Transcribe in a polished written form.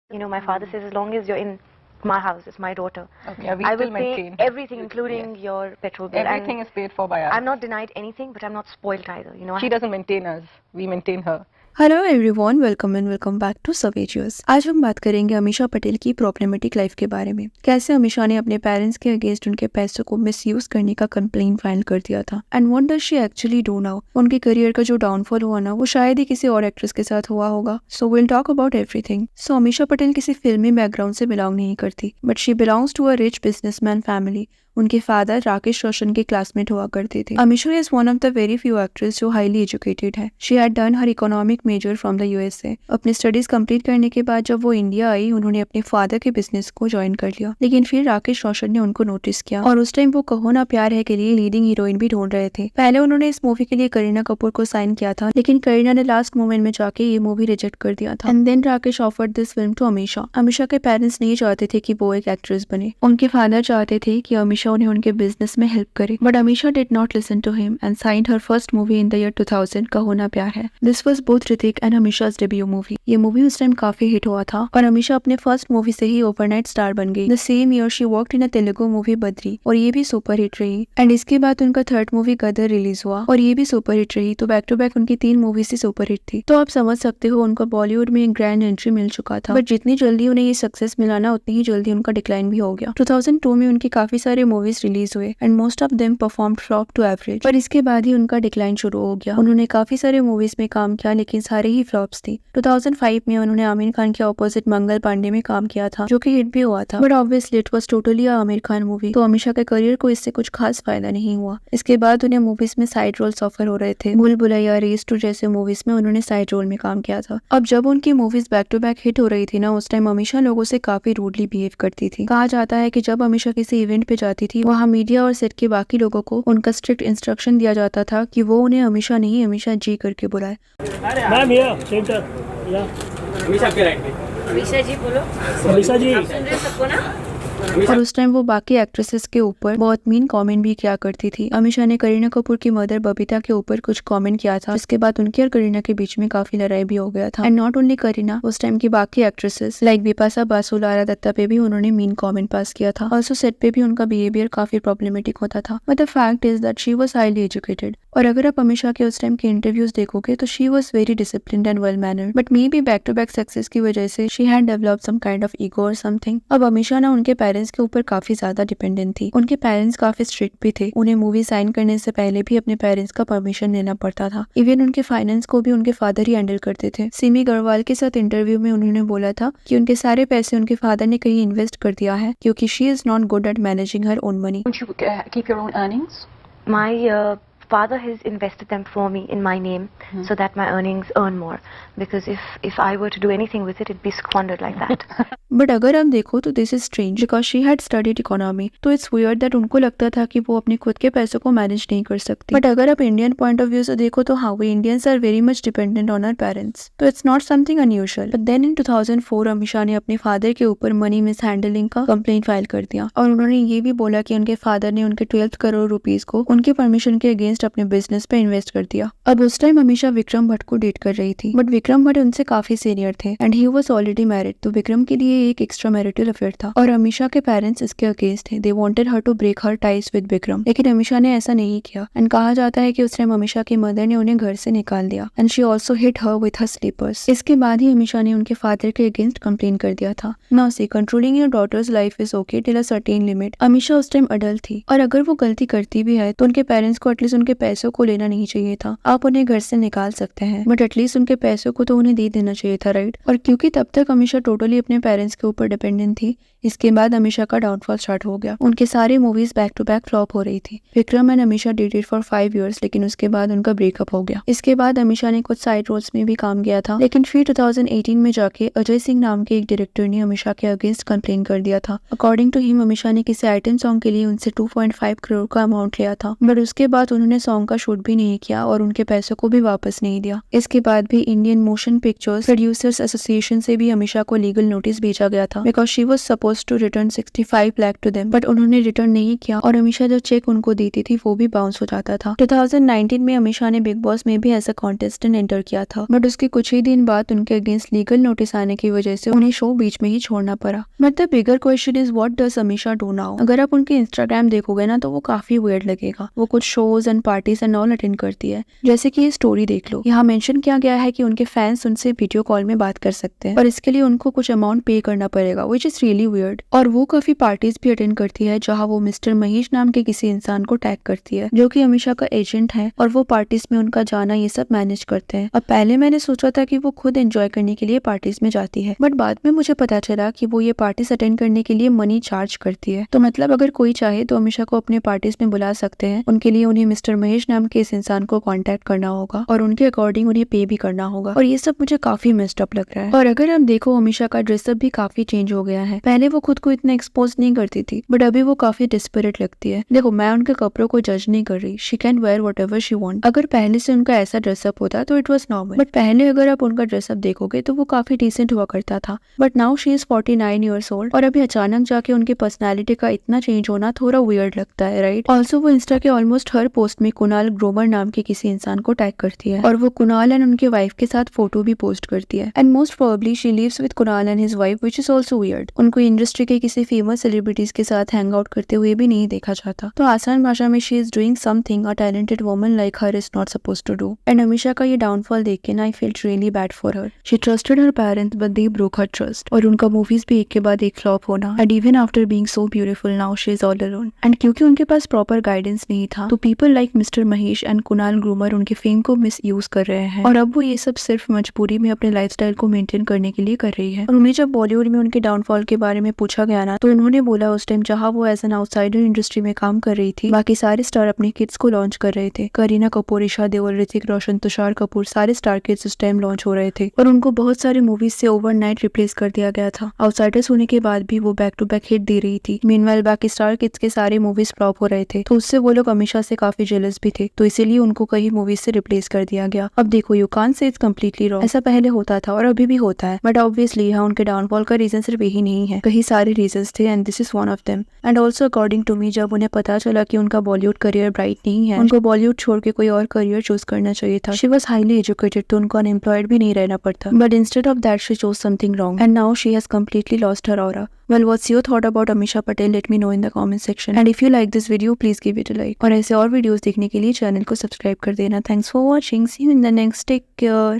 My father says, as long as you're in my house, it's my daughter. Okay, yeah, we I still will pay maintain. everything, including your petrol bill. Everything is paid for by us. I'm not denied anything, but I'm not spoiled either. She doesn't maintain us. We maintain her. Hello everyone, welcome back to सवेजियस। आज हम बात करेंगे अमीषा पटेल की problematic life के बारे में। कैसे अमीषा ने अपने पेरेंट्स के अगेंस्ट उनके पैसों को मिसयूज करने का कंप्लेन फाइल कर दिया था and what does she actually do now. उनके करियर का जो डाउनफॉल हुआ ना, वो शायद ही किसी और एक्ट्रेस के साथ हुआ होगा। So will talk about everything. So Amisha Patel किसी फिल्मी बैकग्राउंड से बिलोंग नहीं करती, but she belongs to a rich businessman family. उनके फादर राकेश रोशन के क्लासमेट हुआ करते थे। Amisha is one of the very few actress जो हाईली एजुकेटेड है। She had done her economic major from the USA. अपनी स्टडीज कंप्लीट करने के बाद जब वो इंडिया आई, उन्होंने अपने फादर के बिजनेस को ज्वाइन कर लिया। लेकिन फिर राकेश रोशन ने उनको नोटिस किया और उस टाइम वो कहो ना प्यार है के लिए लीडिंग हीरोइन भी ढूंढ रहे थे। पहले उन्होंने इस मूवी के लिए करीना कपूर को साइन किया था, लेकिन करीना ने लास्ट मोमेंट में जाके ये मूवी रिजेक्ट कर दिया था। And then Rakesh offered this film to Amisha. Amisha के पेरेंट्स नहीं चाहते थे कि वो एक एक्ट्रेस बने। उनके फादर चाहते थे कि अमीषा उन्हें उनके बिजनेस में हेल्प करे, but Amisha did not listen to him and signed her first movie in the year 2000, Kaho Naa Pyaar Hai. This was both Hrithik and Amisha's debut movie. ये मूवी उस टाइम काफी हिट हुआ था और अमीषा अपने फर्स्ट मूवी से ही ओवरनाइट स्टार बन गई। The same year she worked in a Telugu movie Badri और ये भी सुपर हिट रही। एंड इसके बाद उनका थर्ड मूवी गदर रिलीज हुआ और ये भी सुपर हिट रही। तो बैक टू बैक उनकी 3 मूवीज ही सुपर हिट थी। तो आप समझ सकते हो उनको बॉलीवुड में एक ग्रैंड एंट्री मिल चुका था, बट जितनी जल्दी उन्हें ये सक्सेस मिला ना, उतनी ही जल्दी उनका डिक्लाइन भी हो गया। 2002 में उनकी काफी सारे मूवीज रिलीज हुए and most of them performed flop to average. पर इसके बाद ही उनका डिक्लाइन शुरू हो गया। उन्होंने काफी सारे मूवीज में काम किया, लेकिन सारे ही फ्लॉप्स थी। 2005 में उन्होंने आमिर खान के ऑपोजिट मंगल पांडे में काम किया था, जो कि हिट भी हुआ था, but obviously it was totally a Aamir Khan movie. तो अमीषा के करियर को इससे कुछ खास फायदा नहीं हुआ। इसके बाद उन्हें मूवीज में साइड रोल्स ऑफर हो रहे थे। भूल भुलैया, रेस 2 जैसे मूवीज में उन्होंने साइड रोल में काम किया था। अब जब उनकी movies back to back hit हो रही थी ना, उस टाइम अमीषा लोगों से काफी रूडली बिहेव करती थी। कहा जाता है कि जब अमीषा किसी इवेंट पे जाती थी, वहाँ मीडिया और सेट के बाकी लोगों को उनका स्ट्रिक्ट इंस्ट्रक्शन दिया जाता था कि वो उन्हें अमीषा नहीं, अमीषा जी करके बुलाए। अमीषा जी बोलो। अमीषा जी, आप सुन रहे सबको ना? और उस टाइम वो बाकी एक्ट्रेसेस के ऊपर बहुत मीन कमेंट भी किया करती थी। अमीषा ने करीना कपूर की मदर बबीता के ऊपर कुछ कमेंट किया था, जिसके बाद उनकी और करीना के बीच में काफी लड़ाई भी हो गया था। एंड नॉट ओनली करीना, उस टाइम की बाकी एक्ट्रेसेस लाइक बिपाशा बासु, लारा दत्ता पे भी उन्होंने मीन कमेंट पास किया था। ऑल्सो सेट पे भी उनका बिहेवियर काफी प्रॉब्लमेटिक होता था। But the fact is that she was highly educated. और अगर आप अमीषा के उस टाइम के इंटरव्यूज देखोगे तो she was very disciplined and well mannered, but may be back to back success की वजह से she had developed some kind of ego और समथिंग। अब अमीषा ना उनके पेरेंट्स के ऊपर काफी ज्यादा डिपेंडेंट थी। उनके पेरेंट्स काफी स्ट्रिक्ट भी थे। उन्हें मूवी साइन करने से पहले भी अपने पेरेंट्स का परमिशन लेना पड़ता था। इवन उनके फाइनेंस को भी उनके फादर ही हैंडल करते थे। सिमी गढ़वाल के साथ इंटरव्यू में उन्होंने बोला था कि उनके सारे पैसे उनके फादर ने कहीं इन्वेस्ट कर दिया है, क्योंकि she is not good at managing her own money. Don't you keep your own earnings? My father has invested them for me in my name, so that my earnings earn more. Because if I were to do anything with it, it'd be squandered like that. But अगर हम देखो तो this is strange because she had studied economy. तो it's weird that उनको लगता था कि वो अपने खुद के पैसों को मैनेज नहीं कर सकती। बट अगर आप इंडियन पॉइंट ऑफ व्यू से देखो तो हाँ, we Indians are very much dependent on our parents, तो it's not something unusual. But then in 2004 Amisha ने अपने फादर के ऊपर मनी मिस हैंडलिंग का कंप्लेंट फाइल कर दिया और उन्होंने ये भी बोला कि उनके फादर ने उनके 12 करोड़ रुपीज को उनके परमिशन के अगेंस्ट अपने बिजनेस पे इन्वेस्ट कर दिया। अब उस टाइम अमीषा विक्रम भट्ट को डेट कर रही थी, बट विक्रम भट्ट उनसे काफी सीनियर थे and he was already married. तो विक्रम के लिए एक एक्स्ट्रा मैरिटल अफेयर था और अमीषा के पेरेंट्स इसके अगेंस्ट थे। They wanted her to break her ties with Vikram, लेकिन अमीषा ने ऐसा नहीं किया। एंड कहा जाता है कि उस टाइम अमीषा की मदर ने उन्हें घर से निकाल दिया and she also hit her with her slippers. इसके बाद ही अमीषा ने उनके फादर के अगेंस्ट कंप्लेन कर दिया था। Now see, controlling your daughter's life is okay till a certain limit. Amisha उस टाइम अडल्ट थी और अगर वो गलती करती भी है तो उनके पेरेंट्स को एटलीस्ट उनके पैसों को लेना नहीं चाहिए था। आप उन्हें घर से निकाल सकते हैं, बट एटलीस्ट उनके पैसों को तो उन्हें दे देना चाहिए था, राइट? और क्योंकि तब तक अमीषा टोटली अपने पेरेंट्स के ऊपर डिपेंडेंट थी, इसके बाद अमीषा का डाउनफॉल स्टार्ट हो गया। उनके सारे movies back to back flop हो रही थी। Vikram and Amisha dated for 5 years, लेकिन उसके बाद उनका ब्रेकअप हो गया। इसके बाद अमीषा ने कुछ साइड रोल्स में भी काम किया था, लेकिन फिर 2018 में जाके अजय सिंह नाम के एक डायरेक्टर ने अमीषा के अगेंस्ट कंप्लेन कर दिया था। अकॉर्डिंग टू हिम, अमीषा ने किसी आइटम सॉन्ग के लिए उनसे 2.5 करोड़ का अमाउंट लिया था, बट उसके बाद उन्होंने ने सॉन्ग का शूट भी नहीं किया और उनके पैसों को भी वापस नहीं दिया। इसके बाद भी Indian motion pictures producers association से भी अमीषा को लीगल नोटिस भेजा गया था because she was supposed to return 65 lakh to them, but उन्होंने रिटर्न नहीं किया और अमीषा जो चेक उनको देती थी वो भी बाउंस हो जाता था। 2019 में अमीषा ने बिग बॉस में भी एज अ कॉन्टेस्टेंट एंटर किया था, बट उसके कुछ ही दिन बाद उनके अगेंस्ट लीगल नोटिस आने की वजह से उन्हें शो बीच में ही छोड़ना पड़ा। But the bigger question is what does Amisha do now. अगर आप उनके इंस्टाग्राम देखोगे ना तो वो काफी वियर्ड लगेगा। वो कुछ shows and parties and all attend करती है, जैसे कि ये स्टोरी देख लो। यहाँ मेंशन किया गया है कि उनके फैंस उनसे वीडियो कॉल में बात कर सकते हैं और इसके लिए उनको कुछ अमाउंट पे करना पड़ेगा, व्हिच इज रियली वियर्ड। और वो काफी पार्टीज भी अटेंड करती है जहाँ वो मिस्टर महेश नाम के किसी इंसान को टैग करती है जो कि अमीषा का एजेंट है और वो पार्टीज में उनका जाना ये सब मैनेज करते हैं। अब पहले मैंने सोचा था कि वो खुद एंजॉय करने के लिए पार्टीज में जाती है, बट बाद में मुझे पता चला कि वो ये पार्टीज अटेंड करने के लिए मनी चार्ज करती है। तो मतलब अगर कोई चाहे तो अमीषा को अपने पार्टीज में बुला सकते हैं, उनके लिए उन्हें मिस्टर महेश नाम के इस इंसान को कांटेक्ट करना होगा और उनके अकॉर्डिंग उन्हें पे भी करना होगा और ये सब मुझे काफी मिस्ड अप लग रहा है। और अगर हम देखो अमीषा का ड्रेसअप भी काफी चेंज हो गया है। पहले वो खुद को इतना एक्सपोज नहीं करती थी, बट अभी वो काफी डिस्परेट लगती है। देखो मैं उनके कपड़ों को जज नहीं कर रही, she can wear whatever she want. अगर पहले से उनका ऐसा ड्रेसअप होता तो इट वाज नॉर्मल, बट पहले अगर आप उनका ड्रेसअप देखोगे तो वो काफी डिसेंट हुआ करता था, but now she is 49 years old और अभी अचानक जाके उनकी पर्सनैलिटी का इतना चेंज होना थोड़ा वियर्ड लगता है, राइट। ऑल्सो वो इंस्टा के ऑलमोस्ट हर पोस्ट में कुणाल ग्रोवर नाम के किसी इंसान को टैग करती है और वो कुणाल एंड उनके वाइफ के साथ फोटो भी पोस्ट करती है and most probably she lives with Kunal and his wife, which is also weird. उनको इंडस्ट्री के किसी फेमस सेलिब्रिटीज के साथ हैंग आउट करते हुए भी नहीं देखा जाता। तो आसान भाषा में she is doing something a talented woman like her is not supposed to do. And Amisha का ये डाउनफॉल देख के ना I felt really bad for her. She trusted her parents but they broke her trust और उनका movies भी एक के बाद एक फ्लॉप होना and even after being so beautiful now she is all alone. And क्योंकि उनके पास प्रॉपर गाइडेंस नहीं था तो people like mister Mahesh and Kunal groomer उनके फेम को मिस यूज कर रहे हैं और अब वो ये सब सिर्फ मजबूरी में अपने लाइफस्टाइल को मेंटेन करने के लिए कर रही है। और उन्हें जब बॉलीवुड में उनके डाउनफॉल के बारे में पूछा गया ना तो उन्होंने बोला उस टाइम जहाँ वो एज एन आउटसाइडर इंडस्ट्री में काम कर रही थी, बाकी सारे स्टार अपने किड्स को लॉन्च कर रहे थे। करीना कपूर, ईशा देओल, ऋतिक रोशन, तुषार कपूर, सारे स्टार किड्स उस टाइम लॉन्च हो रहे थे और उनको बहुत सारे मूवीज से ओवरनाइट रिप्लेस कर दिया गया था। आउटसाइडर्स होने के बाद भी वो बैक टू बैक हिट दे रही थी। मीनवाइल बाकी स्टार किड्स के सारे मूवीज फ्लॉप हो रहे थे तो उससे वो लोग अमीषा से काफी जेलस भी थे, तो इसीलिए उनको कई मूवीज से रिप्लेस कर दिया गया। अब देखो you can't say it's completely wrong, ऐसा पहले होता था और अभी भी होता है, बट ऑब्वियसली यहाँ उनके डाउनफॉल का रीजन सिर्फ यही नहीं है, कई सारे रीजंस थे and this is one of them. And also according to me जब उन्हें पता चला कि उनका बॉलीवुड करियर ब्राइट नहीं है, उनको बॉलीवुड छोड़ के कोई और करियर चूज करना चाहिए था। शी वाज हाईली एजुकेटेड तो उनको अनएम्प्लॉयड भी नहीं रहना पड़ता, but instead of that she chose something wrong and now she has completely lost her aura. Well, what's your thought about Amisha Patel? Let me know in the comment section. And if you like this video, please give it a like. और ऐसे और videos देखने के लिए channel को subscribe कर देना। Thanks for watching. See you in the next. Take care.